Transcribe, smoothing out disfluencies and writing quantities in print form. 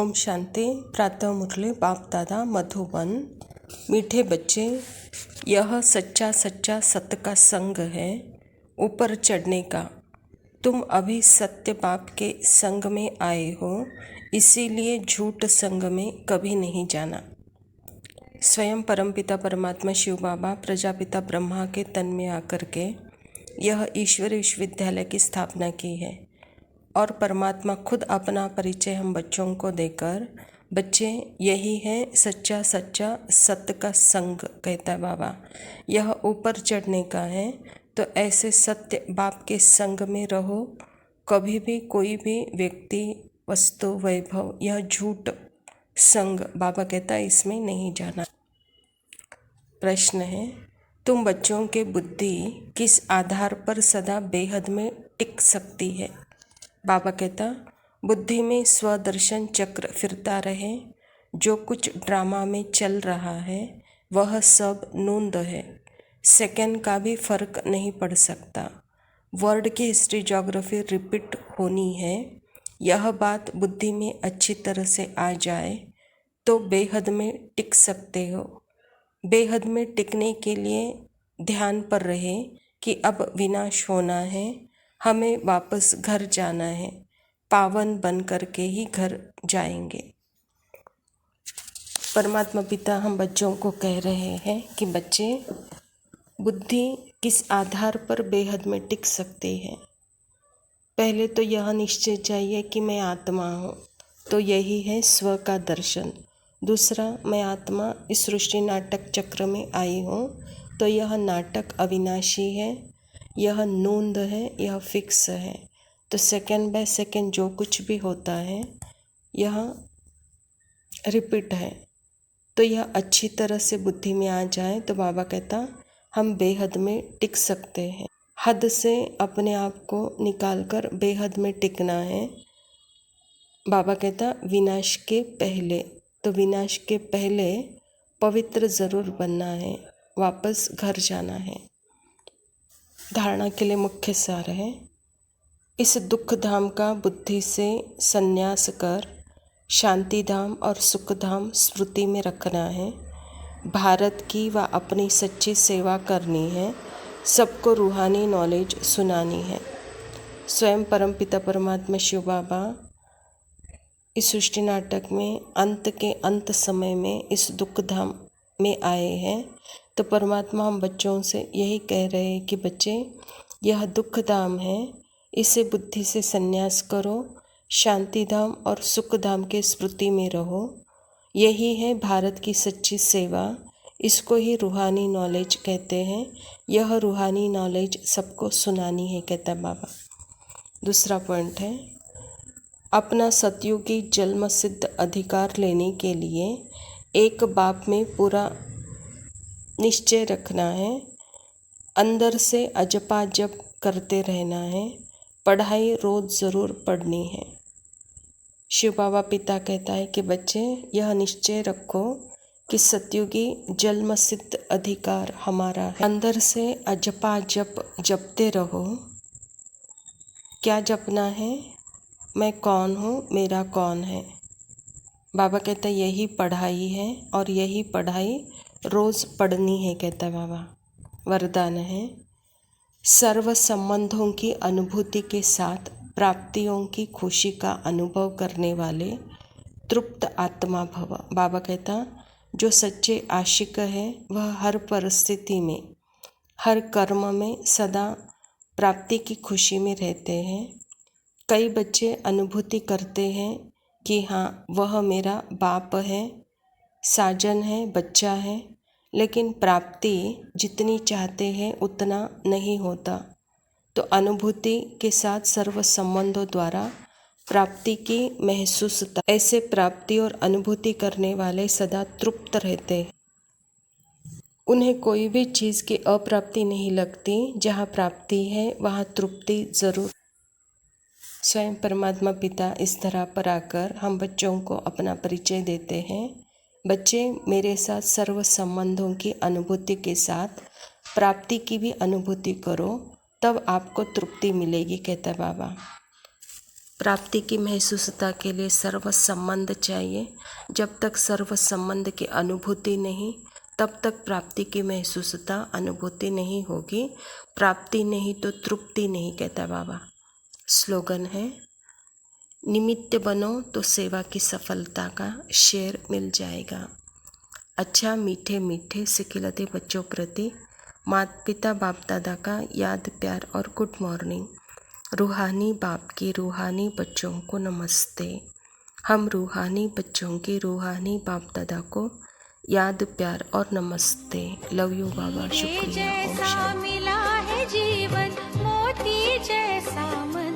ओम शांति। प्रातः मुरली बाप दादा मधुबन। मीठे बच्चे, यह सच्चा सच्चा सत्य का संग है ऊपर चढ़ने का। तुम अभी सत्य बाप के संग में आए हो, इसीलिए झूठ संग में कभी नहीं जाना। स्वयं परमपिता परमात्मा शिव बाबा प्रजापिता ब्रह्मा के तन में आकर के यह ईश्वर विश्वविद्यालय की स्थापना की है और परमात्मा खुद अपना परिचय हम बच्चों को देकर, बच्चे यही है सच्चा सच्चा सत्य का संग, कहता है बाबा। यह ऊपर चढ़ने का है, तो ऐसे सत्य बाप के संग में रहो। कभी भी कोई भी व्यक्ति, वस्तु, वैभव, यह झूठ संग, बाबा कहता है इसमें नहीं जाना। प्रश्न है, तुम बच्चों के बुद्धि किस आधार पर सदा बेहद में टिक सकती है? बाबा कहता, बुद्धि में स्वदर्शन चक्र फिरता रहे। जो कुछ ड्रामा में चल रहा है वह सब नूंद है, सेकंड का भी फर्क नहीं पड़ सकता। वर्ल्ड की हिस्ट्री ज्योग्राफी रिपीट होनी है। यह बात बुद्धि में अच्छी तरह से आ जाए तो बेहद में टिक सकते हो। बेहद में टिकने के लिए ध्यान पर रहे कि अब विनाश होना है, हमें वापस घर जाना है, पावन बन करके ही घर जाएंगे। परमात्मा पिता हम बच्चों को कह रहे हैं कि बच्चे, बुद्धि किस आधार पर बेहद में टिक सकती है? पहले तो यह निश्चय चाहिए कि मैं आत्मा हूँ, तो यही है स्व का दर्शन। दूसरा, मैं आत्मा इस सृष्टि नाटक चक्र में आई हूँ, तो यह नाटक अविनाशी है, यह नूंद है, यह फिक्स है। तो सेकंड बाय सेकंड जो कुछ भी होता है यह रिपीट है। तो यह अच्छी तरह से बुद्धि में आ जाए तो बाबा कहता हम बेहद में टिक सकते हैं। हद से अपने आप को निकालकर बेहद में टिकना है। बाबा कहता विनाश के पहले, तो विनाश के पहले पवित्र ज़रूर बनना है, वापस घर जाना है। धारणा के लिए मुख्य सार है, इस दुख धाम का बुद्धि से संन्यास कर शांति धाम और सुख धाम स्मृति में रखना है। भारत की व अपनी सच्ची सेवा करनी है, सबको रूहानी नॉलेज सुनानी है। स्वयं परमपिता परमात्मा शिव बाबा इस सृष्टि नाटक में अंत के अंत समय में इस दुख धाम में आए हैं। तो परमात्मा हम बच्चों से यही कह रहे हैं कि बच्चे, यह दुख धाम है, इसे बुद्धि से संन्यास करो, शांति धाम और सुख धाम के स्मृति में रहो। यही है भारत की सच्ची सेवा, इसको ही रूहानी नॉलेज कहते हैं। यह रूहानी नॉलेज सबको सुनानी है, कहता बाबा। दूसरा पॉइंट है, अपना सतयुगी जन्म सिद्ध अधिकार लेने के लिए एक बाप में पूरा निश्चय रखना है, अंदर से अजपा जप करते रहना है, पढ़ाई रोज़ ज़रूर पढ़नी है। शिव बाबा पिता कहता है कि बच्चे, यह निश्चय रखो कि सतयुगी जन्म सिद्ध अधिकार हमारा है। अंदर से अजपा जप जपते रहो। क्या जपना है? मैं कौन हूँ, मेरा कौन है। बाबा कहता है यही पढ़ाई है और यही पढ़ाई रोज़ पढ़नी है, कहता बाबा। वरदान है, सर्व संबंधों की अनुभूति के साथ प्राप्तियों की खुशी का अनुभव करने वाले तृप्त आत्मा भव। बाबा कहता जो सच्चे आशिक है वह हर परिस्थिति में, हर कर्म में सदा प्राप्ति की खुशी में रहते हैं। कई बच्चे अनुभूति करते हैं कि हाँ वह मेरा बाप है, साजन है, बच्चा है, लेकिन प्राप्ति जितनी चाहते हैं उतना नहीं होता। तो अनुभूति के साथ सर्व संबंधों द्वारा प्राप्ति की महसूसता, ऐसे प्राप्ति और अनुभूति करने वाले सदा तृप्त रहते हैं। उन्हें कोई भी चीज़ की अप्राप्ति नहीं लगती। जहाँ प्राप्ति है वहाँ तृप्ति ज़रूर। स्वयं परमात्मा पिता इस धरा पर आकर हम बच्चों को अपना परिचय देते हैं। बच्चे, मेरे साथ सर्व संबंधों की अनुभूति के साथ प्राप्ति की भी अनुभूति करो, तब आपको तृप्ति मिलेगी, कहता बाबा। प्राप्ति की महसूसता के लिए सर्व संबंध चाहिए। जब तक सर्व संबंध की अनुभूति नहीं, तब तक प्राप्ति की महसूसता अनुभूति नहीं होगी। प्राप्ति नहीं तो तृप्ति नहीं, कहता बाबा। स्लोगन है, निमित्त बनो तो सेवा की सफलता का शेयर मिल जाएगा। अच्छा, मीठे मीठे सिखिलते बच्चों प्रति माता पिता बाप दादा का याद, प्यार और गुड मॉर्निंग। रूहानी बाप की रूहानी बच्चों को नमस्ते। हम रूहानी बच्चों की रूहानी बाप दादा को याद, प्यार और नमस्ते। लव यू बाबा, शुक्रिया। ओम शांति। मिला है जीवन मोती जैसा मन।